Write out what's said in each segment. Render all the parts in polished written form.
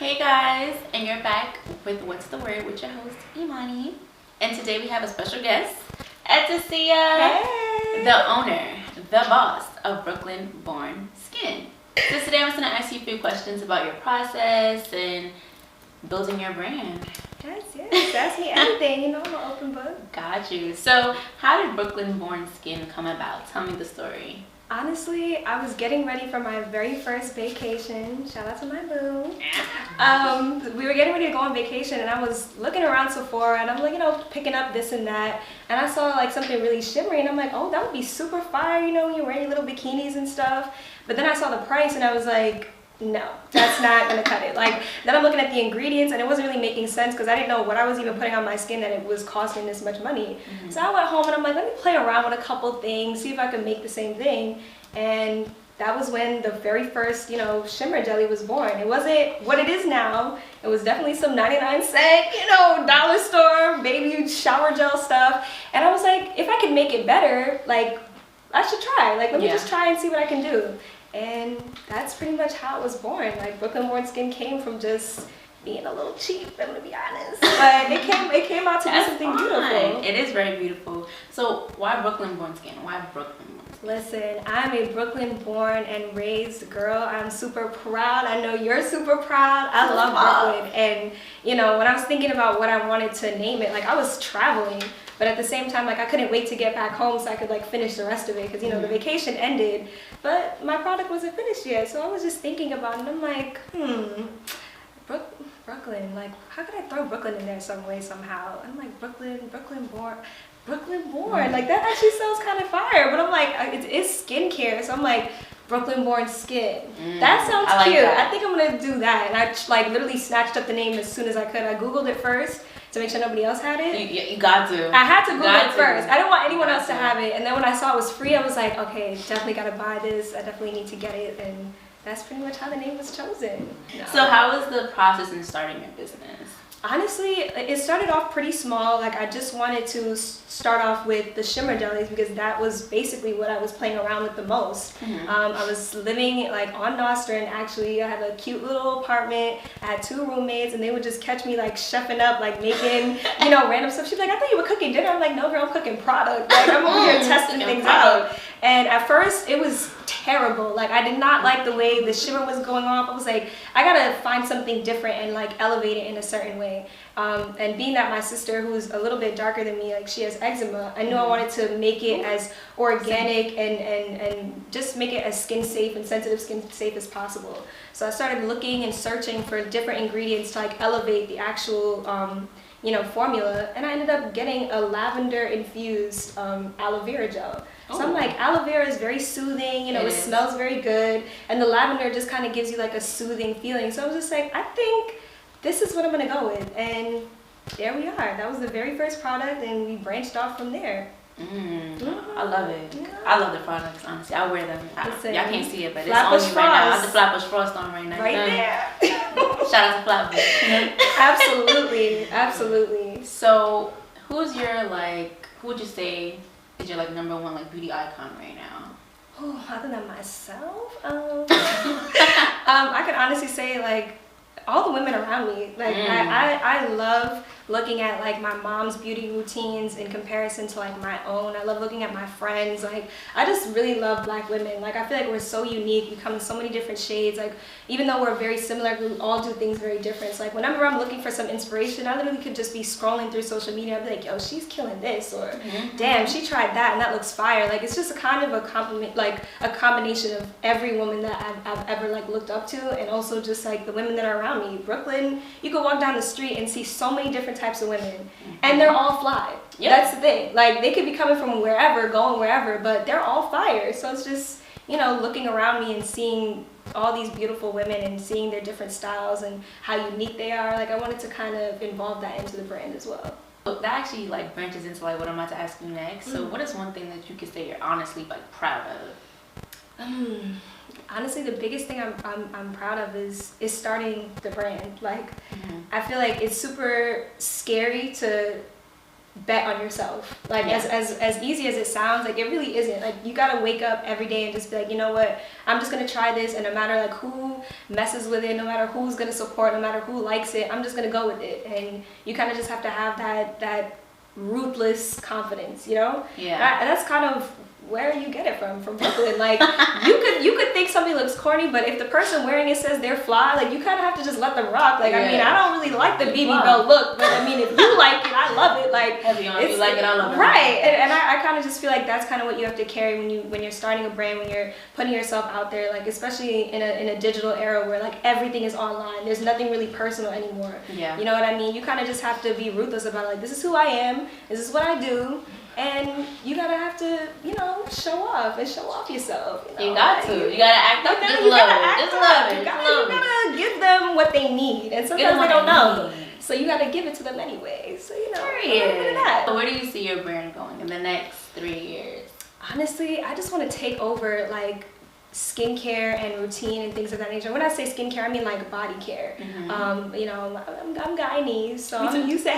Hey guys, and you're back with What's the Word with your host Imani. And today we have a special guest, Etasia, Hey. the owner, the boss of Brooklyn Born Skin. So today I'm just gonna ask you a few questions about your process and building your brand. Yes, ask me anything, I'm an open book. Got you. So how did Brooklyn Born Skin come about? Tell me the story. Honestly, I was getting ready for my very first vacation. Shout out to my boo. We were getting ready to go on vacation, and I was looking around Sephora, and I'm like, picking up this and that, and I saw like something really shimmery, and I'm like, oh, that would be super fire, when you're wearing your little bikinis and stuff. But then I saw the price, and I was like, no, that's not gonna cut it. Like, then I'm looking at the ingredients, and it wasn't really making sense because I didn't know what I was even putting on my skin that it was costing this much money. Mm-hmm. So I went home and I'm like, let me play around with a couple things, see if I could make the same thing. And that was when the very first, shimmer jelly was born. It wasn't what it is now. It was definitely some 99-cent, dollar store baby shower gel stuff. And I was like, if I could make it better, like, I should try. Like, let me just try and see what I can do. And that's pretty much how it was born. Like, Brooklyn Born Skin came from just being a little cheap, I'm gonna be honest. But it came out to be something beautiful. It is very beautiful. So why Brooklyn Born Skin? Why Brooklyn Born Skin? Listen, I'm a Brooklyn born and raised girl. I'm super proud. I know you're super proud. I love Brooklyn. And when I was thinking about what I wanted to name it, like, I was traveling. But at the same time, like, I couldn't wait to get back home so I could like finish the rest of it because the vacation ended, but my product wasn't finished yet. So I was just thinking about it, and I'm like, Brooklyn, like, how could I throw Brooklyn in there some way, somehow? I'm like, Brooklyn born. Like, that actually sounds kind of fire. But I'm like, it's skincare, so I'm like, Brooklyn Born Skin. That sounds cute. That. I think I'm gonna do that. And I like literally snatched up the name as soon as I could. I Googled it first to make sure nobody else had it. You got to. I had to Google it first. I didn't want anyone else to have it. And then when I saw it was free, I was like, okay, definitely gotta buy this. I definitely need to get it. And that's pretty much how the name was chosen. So how was the process in starting your business? Honestly, it started off pretty small. Like, I just wanted to start off with the shimmer jellies because that was basically what I was playing around with the most. Mm-hmm. I was living like on Nostrand. Actually, I had a cute little apartment. I had 2 roommates, and they would just catch me like chefing up, like making random stuff. She'd be like, I thought you were cooking dinner. I'm like, no girl, I'm cooking product. Like, I'm over here testing things out. And at first it was terrible. Like, I did not like the way the shimmer was going off. I was like, I gotta find something different and like elevate it in a certain way. And being that my sister, who's a little bit darker than me, like, she has eczema, I knew I wanted to make it as organic and just make it as skin safe and sensitive skin safe as possible. So I started looking and searching for different ingredients to like elevate the actual formula, and I ended up getting a lavender infused aloe vera gel. So I'm like, aloe vera is very soothing, it smells very good, and the lavender just kind of gives you like a soothing feeling. So I was just like, I think this is what I'm gonna go with, and there we are. That was the very first product, and we branched off from there. I love it. Yeah. I love the products, honestly. I wear them. Y'all can't see it, but it's Flatbush on me right now. I have the Flatbush Frost on right now. Right there. Shout out to Flatbush. Absolutely. So, who would you say is your like number one like beauty icon right now? Oh, other than myself, I could honestly say like all the women around me. Like, I love looking at like my mom's beauty routines in comparison to like my own. I love looking at my friends. Like, I just really love Black women. Like, I feel like we're so unique. We come in so many different shades. Like, even though we're very similar, we all do things very different. So like, whenever I'm looking for some inspiration, I literally could just be scrolling through social media. I'd be like, yo, she's killing this, or damn, she tried that and that looks fire. Like, it's just a kind of a compliment, like a combination of every woman that I've ever like looked up to, and also just like the women that are around me. Brooklyn, you could walk down the street and see so many different types of women, and they're all fly. Yep. That's the thing. Like, they could be coming from wherever, going wherever, but they're all fire. So it's just, looking around me and seeing all these beautiful women and seeing their different styles and how unique they are. Like, I wanted to kind of involve that into the brand as well. So that actually like branches into like what I'm about to ask you next. So what is one thing that you could say you're honestly like proud of? Honestly, the biggest thing I'm proud of is starting the brand. Like, I feel like it's super scary to bet on yourself. Like as easy as it sounds, like it really isn't. Like you gotta wake up every day and just be like, you know what, I'm just gonna try this, and no matter like who messes with it, no matter who's gonna support, no matter who likes it, I'm just gonna go with it. And you kind of just have to have that ruthless confidence, you know? Yeah. And that's kind of where you get it from Brooklyn. Like you could think something looks corny, but if the person wearing it says they're fly, like you kind of have to just let them rock. Like I mean, I don't really like the BB belt look, but I mean, if you like it, I love it. Like heavy on, if you like it, I love it. Right, and I kind of just feel like that's kind of what you have to carry when you're starting a brand, when you're putting yourself out there. Like especially in a digital era where like everything is online. There's nothing really personal anymore. Yeah. You know what I mean? You kind of just have to be ruthless about like, this is who I am. This is what I do. And you gotta have to, you know, show off yourself. You know? You got to. You gotta act up. Just love it. Just love it. You gotta give them what they need, and sometimes they don't know. So you gotta give it to them anyway. So you know, that. So where do you see your brand going in the next 3 years? Honestly, I just want to take over like skincare and routine and things of that nature. When I say skincare, I mean like body care. You know, I'm Guyanese, so I'm used to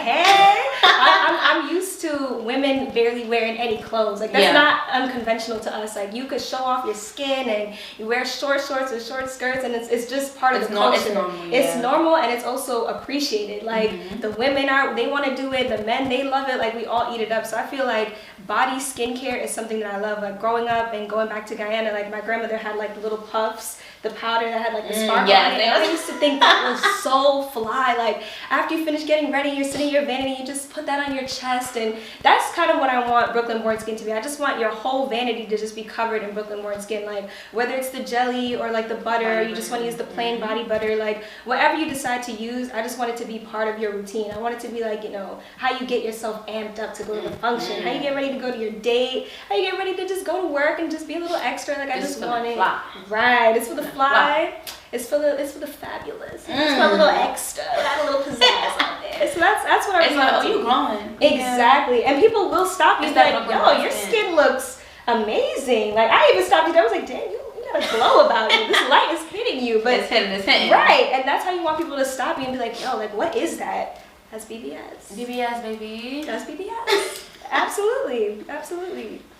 I'm used to women barely wearing any clothes. Like that's not unconventional to us. Like you could show off your skin and you wear short shorts or short skirts, and it's just part of the culture. It's normal, and it's also appreciated. Like the women they want to do it, the men they love it. Like we all eat it up. So I feel like body skincare is something that I love. Like growing up and going back to Guyana, like my grandmother had like the little puffs, the powder that had like the sparkle on it. I used to think that was so fly. Like after you finish getting ready, you're sitting in your vanity, you just put that on your chest, and that's kind of what I want Brooklyn Born Skin to be. I just want your whole vanity to just be covered in Brooklyn Born Skin. Like whether it's the jelly or like the butter, you just want to use the plain body butter, like whatever you decide to use, I just want it to be part of your routine. I want it to be like, you know, how you get yourself amped up to go to the function, how you get ready to go to your date, how you get ready to just go to work and just be a little extra. Like I just want it. Right, it's for the fly. It's for the fabulous. It's for a little extra. Got a little pizzazz on there. So that's what I really want. You glowing. Exactly. And people will stop you and be like, yo, your skin looks amazing. Like I even stopped you there. I was like, damn, you got a glow about you. This light is hitting you. But it's hitting. Right. And that's how you want people to stop you and be like, yo, like what is that? That's BBS. BBS, baby. That's BBS. Absolutely.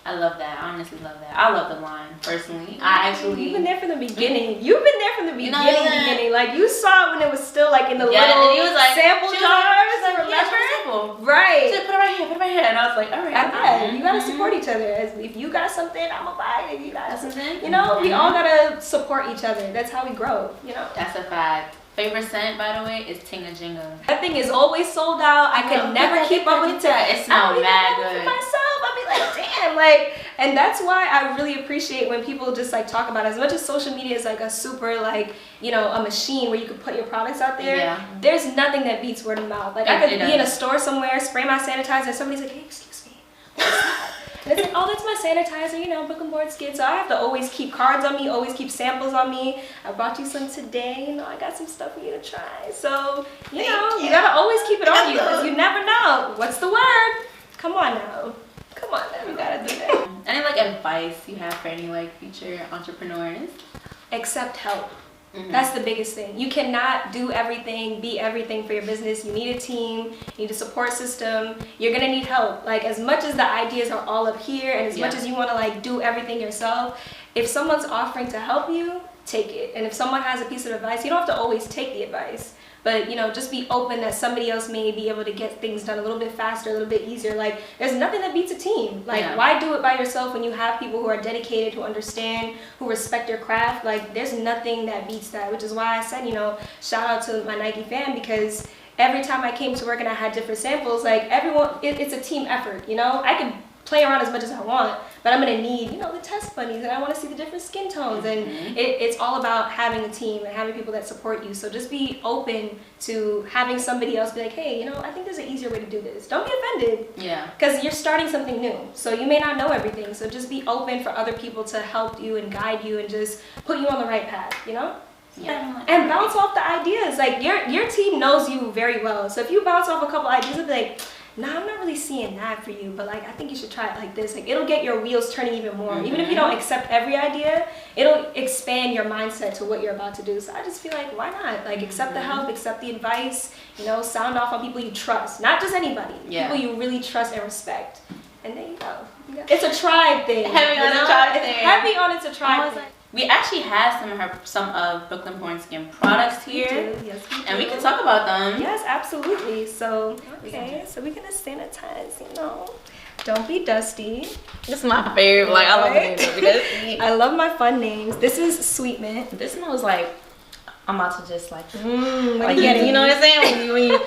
I love that. I honestly love that. I love the line, personally. You've been there from the beginning. Beginning. Like you saw it when it was still like in the little like, sample jars. Remember? Right. She put it right here. And I was like, all right. You gotta support each other. If you got something, I'm gonna buy it. If you got something, you know, we all gotta support each other. That's how we grow. You know. That's a fact. Favorite scent, by the way, is Tinga Jinga. That thing is always sold out. I could never keep up with it. It smells mad good. For myself, I'll be like, damn, like, and that's why I really appreciate when people just like talk about it. As much as social media is like a super like, you know, a machine where you can put your products out there. Yeah. There's nothing that beats word of mouth. Like I could be in a store somewhere, spray my sanitizer, and somebody's like, hey, excuse me, what's that? And it's like, oh, that's my sanitizer, you know, Brooklyn Born Skin. So I have to always keep cards on me, always keep samples on me. I brought you some today, you know, I got some stuff for you to try. So, you you gotta always keep it on you because you never know. What's the word? Come on now, you gotta do that. Any like advice you have for any like future entrepreneurs? Accept help. That's the biggest thing. You cannot do everything, be everything for your business. You need a team, you need a support system. You're gonna need help. Like as much as the ideas are all up here and as much as you wanna like do everything yourself, if someone's offering to help you, take it. And if someone has a piece of advice, you don't have to always take the advice. But, you know, just be open that somebody else may be able to get things done a little bit faster, a little bit easier. Like, there's nothing that beats a team. Like, why do it by yourself when you have people who are dedicated, who understand, who respect your craft? Like, there's nothing that beats that, which is why I said, you know, shout out to my Nike fan, because every time I came to work and I had different samples, like, everyone, it's a team effort, you know? I can play around as much as I want, but I'm gonna need, you know, the test bunnies, and I want to see the different skin tones, and it's all about having a team and having people that support you. So just be open to having somebody else be like, hey, you know, I think there's an easier way to do this. Don't be offended, because you're starting something new, so you may not know everything. So just be open for other people to help you and guide you and just put you on the right path, you know. And bounce off the ideas. Like your team knows you very well, so if you bounce off a couple ideas, they'll be like, nah, I'm not really seeing that for you, but like I think you should try it like this. Like it'll get your wheels turning even more. Even if you don't accept every idea, it'll expand your mindset to what you're about to do. So I just feel like, why not? Like accept the help, accept the advice, you know, sound off on people you trust, not just anybody, people you really trust and respect. And there you go. It's a tribe thing. Heavy on a tribe thing. Heavy on it's a tribe thing. We actually have some of Brooklyn Born Skin products here. We do. Yes, we do. And we can talk about them. Yes, absolutely. So, okay, so we're gonna sanitize, you know. Don't be dusty. This is my favorite. Like, I love the names because I love my fun names. This is Sweet Mint. this smells like I'm about to just like, like you know what I'm saying? When you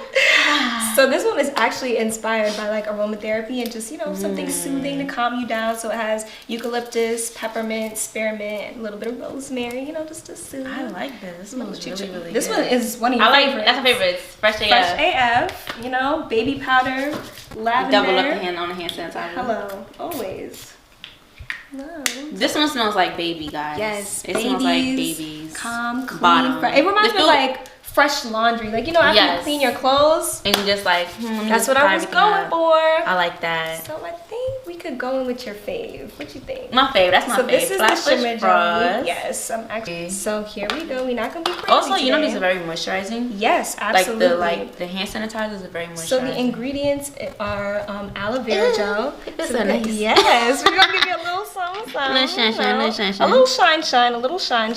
So this one is actually inspired by like aromatherapy and just, you know, something soothing to calm you down. So it has eucalyptus, peppermint, spearmint, and a little bit of rosemary, you know, just to soothe. I like this. This smells really, really This good. one is one of your favorites. That's my favorite. It's Fresh AF. Fresh AF, you know, baby powder, lavender. Double up on the hand sanitizer. Hello, always. No. This one smells like baby, guys. Yes, it smells like babies. Calm, clean. Bottom. It reminds me of like fresh laundry. Like, you know, after you clean your clothes. And you just like, that's what I was going for. I like that. So I think we could go in with your fave. What you think? My fave. That's my fave. So this is the shimmer Frost. Yes, I'm actually. So here we go. We're not gonna be crazy Also, you today. know these are very moisturizing. Yes, absolutely. Like the hand sanitizers are very moisturizing. So the ingredients are aloe vera gel. This is nice. Yes, we're gonna give you a little something. A little shine, a little shine.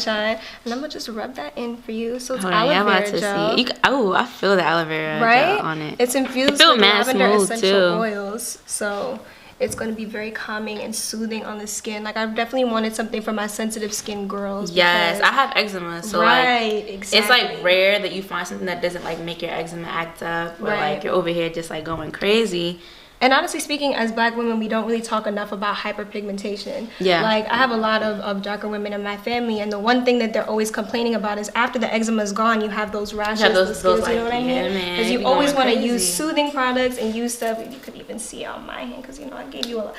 And I'm gonna just rub that in for you. So it's aloe vera gel. Oh, I feel the aloe vera right? gel on it. It's infused feel with mad lavender smooth, essential too. oils. So it's going to be very calming and soothing on the skin. Like I definitely wanted something for my sensitive skin girls. Yes, I have eczema, so exactly. It's like rare that you find something that doesn't like make your eczema act up, or like you're over here just like going crazy. And honestly speaking, as Black women, we don't really talk enough about hyperpigmentation. Yeah. Like, I have a lot of darker women in my family, and the one thing that they're always complaining about is after the eczema is gone, you have those rashes, those you know what I mean? Because you always want to use soothing products and use stuff. You could even see on my hand, because, you know, I gave you a lot.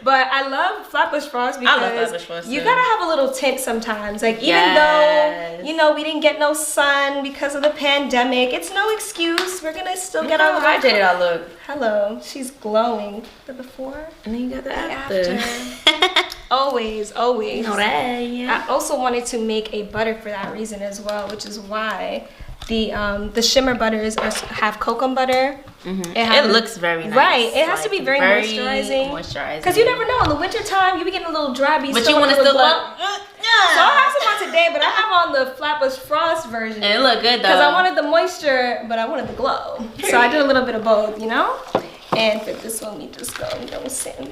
But I love Flatbush Frost because you gotta have a little tint sometimes. Like, even though, you know, we didn't get no sun because of the pandemic, it's no excuse. We're gonna still get our hydrated I look. Hello, she's glowing. The before and then you got the after. Always. You know that, yeah. I also wanted to make a butter for that reason as well, which is why the shimmer butters have cocoa butter. It looks very nice. Right, it has to be very moisturizing. Because you never know, in the winter time you be getting a little dry, but you want to still look. So I have some on today, but I have on the Flatbush Frost version. And it look good though. Because I wanted the moisture, but I wanted the glow. So I did a little bit of both, you know? And for this one, we just go, you know,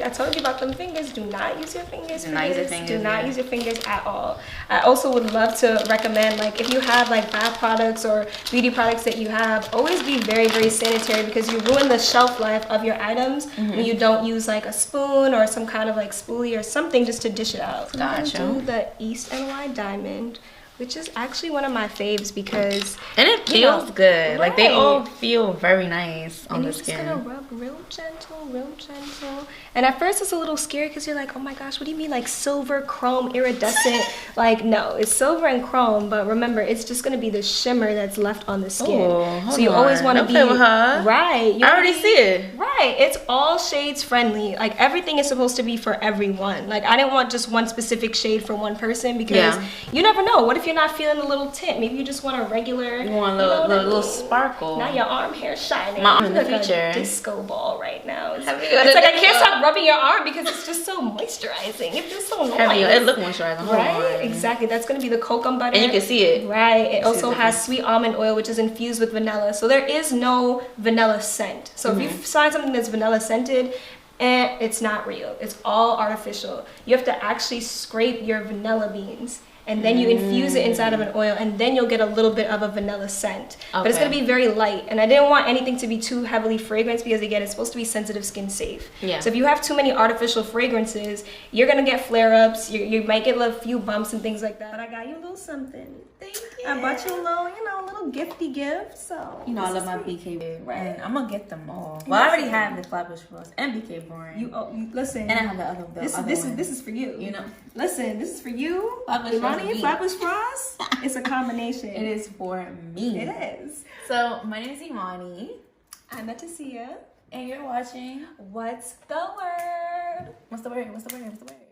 I told you about them fingers. Do not use your fingers for this. Do not use your fingers at all. I also would love to recommend, like, if you have, like, bath products or beauty products that you have, always be very, very sanitary because you ruin the shelf life of your items when you don't use, like, a spoon or some kind of, like, spoolie or something just to dish it out. So I'm going to do the East NY Diamond, which is actually one of my faves because it feels good. Like they all feel very nice on the skin. And you're just gonna rub real gentle. And at first it's a little scary because you're like, oh my gosh, what do you mean like silver, chrome, iridescent? Like no, it's silver and chrome, but remember it's just gonna be the shimmer that's left on the skin. Oh, so you always want to be with her. Right. I already see it. Right. It's all shades friendly. Like everything is supposed to be for everyone. Like I didn't want just one specific shade for one person because you never know. What if you're not feeling a little tint? Maybe you just want a regular. You want a little sparkle. Now your arm hair shining. My arm in the like future. A disco ball right now. It's like I can't stop rubbing your arm because it's just so moisturizing. It feels so nice. It looks moisturizing. Right? Exactly. That's gonna be the kokum butter. And you can see it. Right. It also has sweet almond oil, which is infused with vanilla. So there is no vanilla scent. So if you find something that's vanilla scented, it's not real. It's all artificial. You have to actually scrape your vanilla beans and then you infuse it inside of an oil and then you'll get a little bit of a vanilla scent. But it's going to be very light. And I didn't want anything to be too heavily fragranced because again, it's supposed to be sensitive skin safe. Yeah. So if you have too many artificial fragrances, you're going to get flare-ups. You might get a few bumps and things like that. But I got you a little something. Thank you. I bought you a little gifty gift. So you know I love my BK. Right. And I'm gonna get them all. Well, I already have the Flatbush Frost and BK Born. You listen. And I have the other this is for you. You know. Listen, this is for you. Imani and Flatbush Frost. It's a combination. It is for me. It is. So my name is Imani. I'm Atasia. And you're watching What's the Word? What's the Word? What's the Word? What's the Word?